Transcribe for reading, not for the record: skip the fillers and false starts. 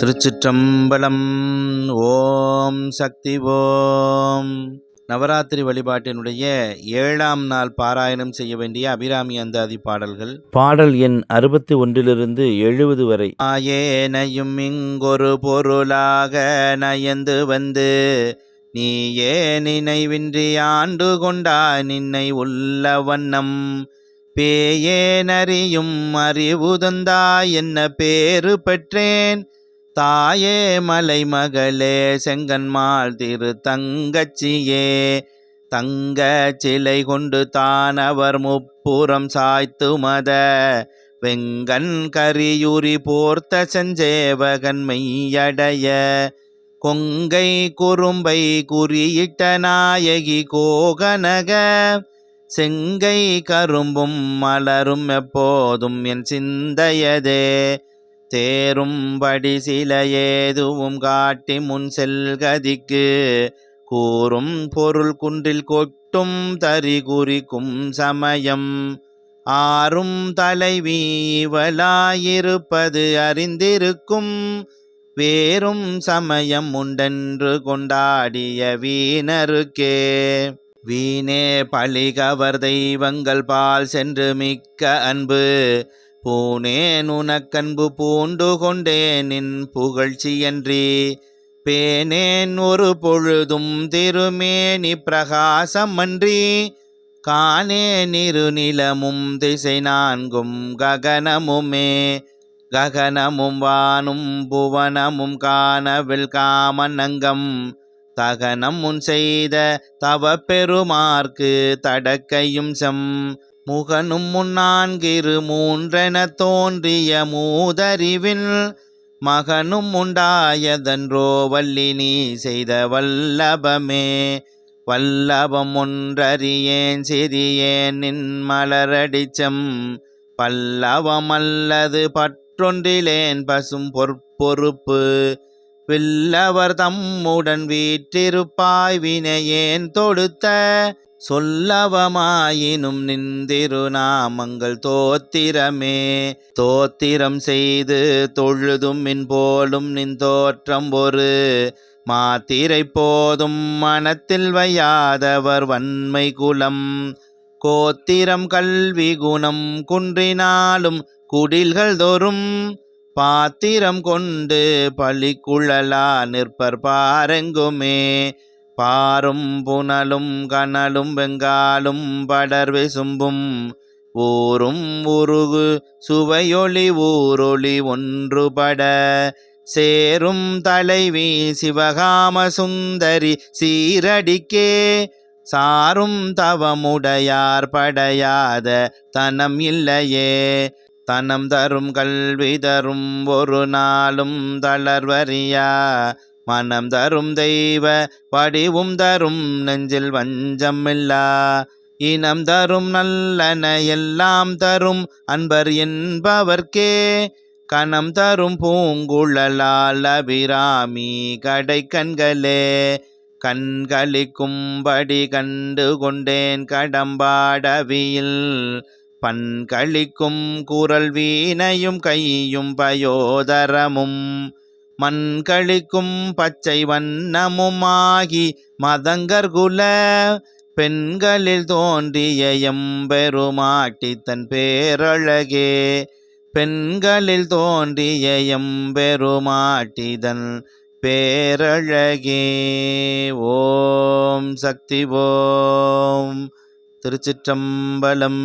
திருச்சிற்றம்பலம். ஓம் சக்தி. ஓம். நவராத்திரி வழிபாட்டினுடைய 7ஆம் நாள் பாராயணம் செய்ய வேண்டிய அபிராமி அந்தாதி பாடல்கள். பாடல் எண் 61 70 வரை. ஆயேனையும் இங்கொரு பொருளாக நயந்து வந்து நீயே நினைவின்றி ஆண்டு கொண்டா நின்னை உள்ள வண்ணம் பேயேனறியும் அறிவுதந்தா என்ன பேறு பெற்றேன் தாயே மலை மகளே செங்கன்மாள் திரு தங்கச்சியே தங்க சிலை கொண்டு தானவர் முப்புறம் சாய்த்து மத வெங்கண் கரியுரி போர்த்த செஞ்சேவகன் மெய்யடைய கொங்கை குறும்பை குறியிட்ட நாயகி கோகனக செங்கை கரும்பும் மலரும் எப்போதும் என் சிந்தையதே தேரும்படி சில ஏதுவும் காட்டி முன் செல்கதிக்கு கூறும் பொருள் குன்றில் கொட்டும் தறி குறிக்கும் சமயம் ஆறும் தலைவி இவளாயிருப்பது அறிந்திருக்கும் வேறும் சமயம் உண்டென்று கொண்டாடிய வீணருக்கே வீணே பழிகவர் தெய்வங்கள் பால் சென்று மிக்க அன்பு பூனேன் உனக்கன்பு பூண்டு கொண்டேன் நின் புகழ்ச்சியன்றி பேனேன் ஒரு பொழுதும் திருமேனி பிரகாசமன்றி காணேன் இரு நிலமும் திசை நான்கும் ககனமுமே ககனமும் வானும் புவனமும் காணவில் காமனங்கம் தகனம் முன் செய்த தவ பெருமார்க்கு தடக்கையும் செம் முகனும் முன்னான்கிரு மூன்றென தோன்றிய மூதறிவில் மகனும் உண்டாயதன்றோ வள்ளி நீ செய்த வல்லபமே வல்லபம் ஒன்றறியேன் சிறியேன் நின் மலரடிச்சம் பல்லவம் அல்லது பற்றொன்றிலேன் பசும் பொறுப்பு வில்லவர் தம்முடன் வீற்றிருப்பாய் வினையேன் தொடுத்த சொல்லவமாயினும் நின்றிருநாமங்கள் தோத்திரமே தோத்திரம் செய்து தொழுதும் மின் போலும் நின் தோற்றம் ஒரு மாத்திரை போதும் மனத்தில் வையாதவர் வன்மை குலம் கோத்திரம் கல்வி குணம் குன்றினாலும் குடில்கள் தோறும் பாத்திரம் கொண்டு பழிக்குழலா நிற்பர் பாரெங்குமே பாரும் புனலும் கனலும் வெங்காலும் படர் விசும்பும் ஊரும் உருகு சுவையொளி ஊரொளி ஒன்றுபட சேரும் தலைவி சிவகாம சுந்தரி சீரடிக்கே சாரும் தவமுடையார் படையாத தனம் இல்லையே தனம் தரும் கல்வி தரும் ஒரு நாளும் தளர்வறியா மனம் தரும் தெய்வ வடிவும் தரும் நெஞ்சில் வஞ்சமில்லா இனம் தரும் நல்லன எல்லாம் தரும் அன்பர் என்பவர்க்கே கணம் தரும் பூங்குழலால் அபிராமி கடை கண்களே கண்களிக்கும்படி கண்டு கொண்டேன் கடம்பாடவியில் பண்களிக்கும் குரல் வீணையும் கையும் பயோதரமும் மண்களிக்கும் பச்சை வண்ணமுமாகி மதங்கர்குல பெண்களில் தோன்றிய எம்பெருமாட்டி தன் பேரழகே பெண்களில் தோன்றிய எம்பெருமாட்டி தன் பேரழகே. ஓம் சக்தி. ஓம். திருச்சிற்றம்பலம்.